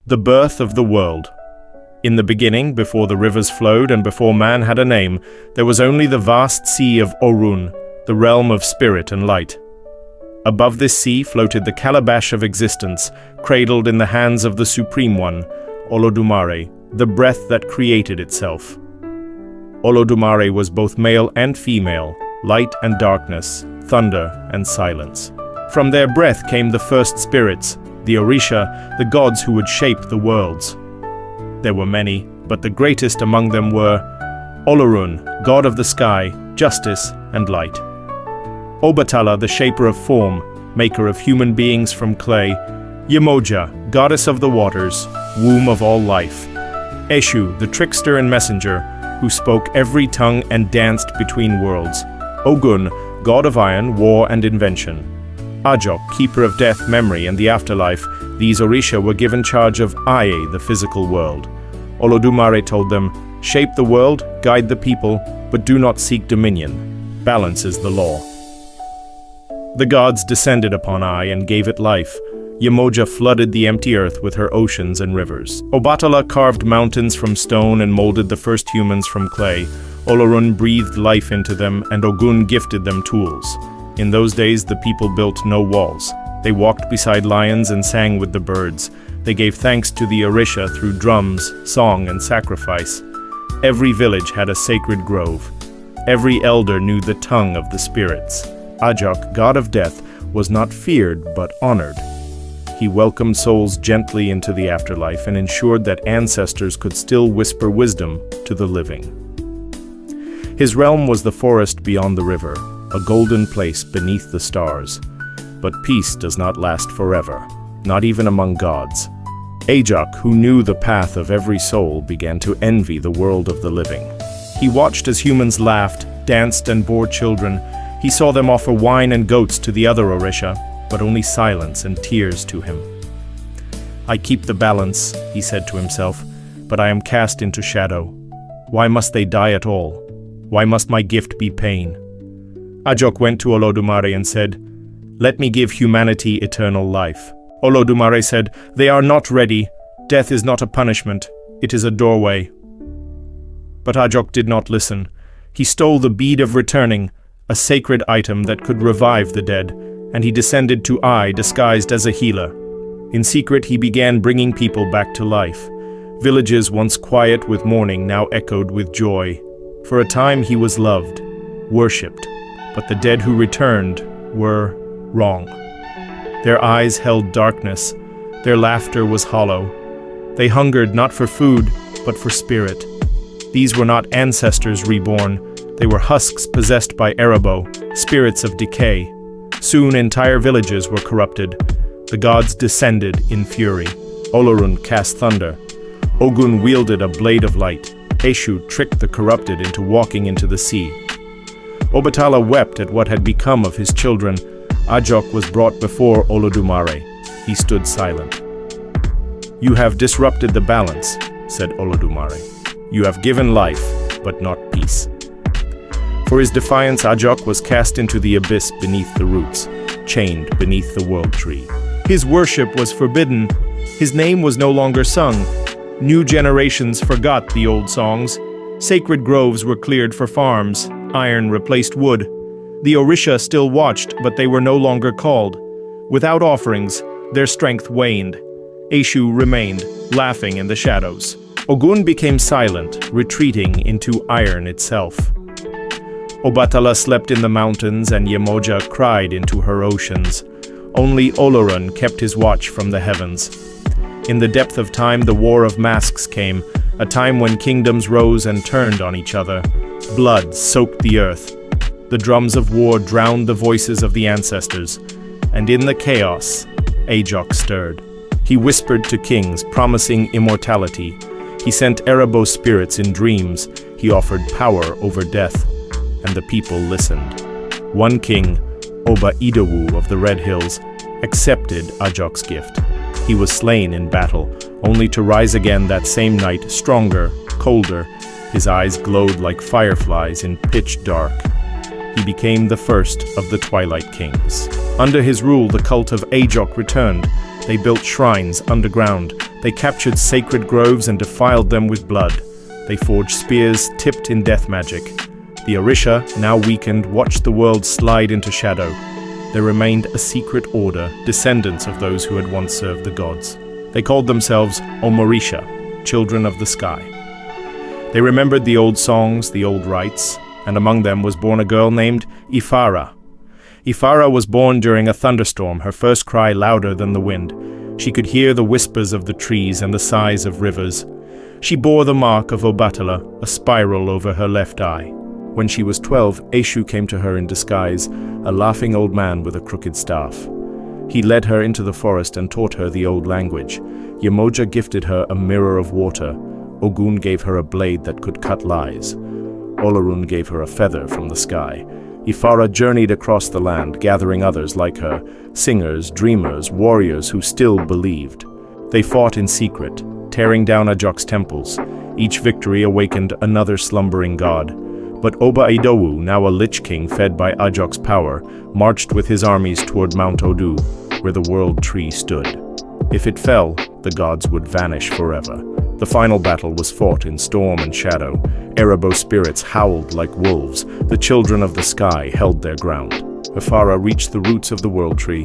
The birth of the world. In the beginning, before the rivers flowed and before man had a name, there was only the vast sea of Orun, the realm of spirit and light. Above this sea floated the calabash of existence, cradled in the hands of the Supreme One, Olodumare, the breath that created itself. Olodumare was both male and female, light and darkness, thunder and silence. From their breath came the first spirits, the Orisha, the gods who would shape the worlds. There were many, but the greatest among them were Olorun, god of the sky, justice and light; Obatala, the shaper of form, maker of human beings from clay; Yemoja, goddess of the waters, womb of all life; Eshu, the trickster and messenger, who spoke every tongue and danced between worlds; Ogun, god of iron, war and invention; Ajok, keeper of death, memory, and the afterlife. These Orisha were given charge of Aye, the physical world. Olodumare told them, "Shape the world, guide the people, but do not seek dominion. Balance is the law." The gods descended upon Aye and gave it life. Yemoja flooded the empty earth with her oceans and rivers. Obatala carved mountains from stone and molded the first humans from clay. Olorun breathed life into them, and Ogun gifted them tools. In those days, the people built no walls. They walked beside lions and sang with the birds. They gave thanks to the Orisha through drums, song, and sacrifice. Every village had a sacred grove. Every elder knew the tongue of the spirits. Ajok, god of death, was not feared but honored. He welcomed souls gently into the afterlife and ensured that ancestors could still whisper wisdom to the living. His realm was the forest beyond the river, a golden place beneath the stars. But peace does not last forever, not even among gods. Ajok, who knew the path of every soul, began to envy the world of the living. He watched as humans laughed, danced, and bore children. He saw them offer wine and goats to the other Orisha, but only silence and tears to him. "I keep the balance," he said to himself, "but I am cast into shadow. Why must they die at all? Why must my gift be pain?" Ajok went to Olodumare and said, "Let me give humanity eternal life." Olodumare said, "They are not ready. Death is not a punishment. It is a doorway." But Ajok did not listen. He stole the bead of returning, a sacred item that could revive the dead, and he descended to Ai disguised as a healer. In secret, he began bringing people back to life. Villages once quiet with mourning now echoed with joy. For a time he was loved, worshipped, but the dead who returned were wrong. Their eyes held darkness. Their laughter was hollow. They hungered not for food, but for spirit. These were not ancestors reborn. They were husks possessed by Erebo, spirits of decay. Soon entire villages were corrupted. The gods descended in fury. Olorun cast thunder. Ogun wielded a blade of light. Eshu tricked the corrupted into walking into the sea. Obatala wept at what had become of his children. Ajok was brought before Olodumare. He stood silent. "You have disrupted the balance," said Olodumare. "You have given life, but not peace." For his defiance, Ajok was cast into the abyss beneath the roots, chained beneath the world tree. His worship was forbidden. His name was no longer sung. New generations forgot the old songs. Sacred groves were cleared for farms. Iron replaced wood. The Orisha still watched, but they were no longer called. Without offerings, their strength waned. Eshu remained, laughing in the shadows. Ogun became silent, retreating into iron itself. Obatala slept in the mountains, and Yemoja cried into her oceans. Only Olorun kept his watch from the heavens. In the depth of time, the war of masks came, a time when kingdoms rose and turned on each other. Blood soaked the earth. The drums of war drowned the voices of the ancestors, and in the chaos, Ajok stirred. He whispered to kings, promising immortality. He sent Erebo spirits in dreams. He offered power over death, and the people listened. One king, Oba Idowu of the Red Hills, accepted Ajok's gift. He was slain in battle, only to rise again that same night, stronger, colder. His eyes glowed like fireflies in pitch dark. He became the first of the Twilight Kings. Under his rule, the cult of Ajok returned. They built shrines underground, They captured sacred groves and defiled them with blood. They forged spears tipped in death magic. The Orisha, now weakened, watched the world slide into shadow. There remained a secret order, descendants of those who had once served the gods. They called themselves Omorisha, children of the sky. They remembered the old songs, the old rites, and among them was born a girl named Ifara. Ifara was born during a thunderstorm, her first cry louder than the wind. She could hear the whispers of the trees and the sighs of rivers. She bore the mark of Obatala, a spiral over her left eye. When she was 12, Eshu came to her in disguise, a laughing old man with a crooked staff. He led her into the forest and taught her the old language. Yemoja gifted her a mirror of water. Ogun gave her a blade that could cut lies. Olorun gave her a feather from the sky. Ifara journeyed across the land, gathering others like her, singers, dreamers, warriors who still believed. They fought in secret, tearing down Ajok's temples. Each victory awakened another slumbering god. But Oba Idowu, now a lich king fed by Ajok's power, marched with his armies toward Mount Odu, where the world tree stood. If it fell, the gods would vanish forever. The final battle was fought in storm and shadow. Erebo spirits howled like wolves. The children of the sky held their ground. Ifara reached the roots of the world tree.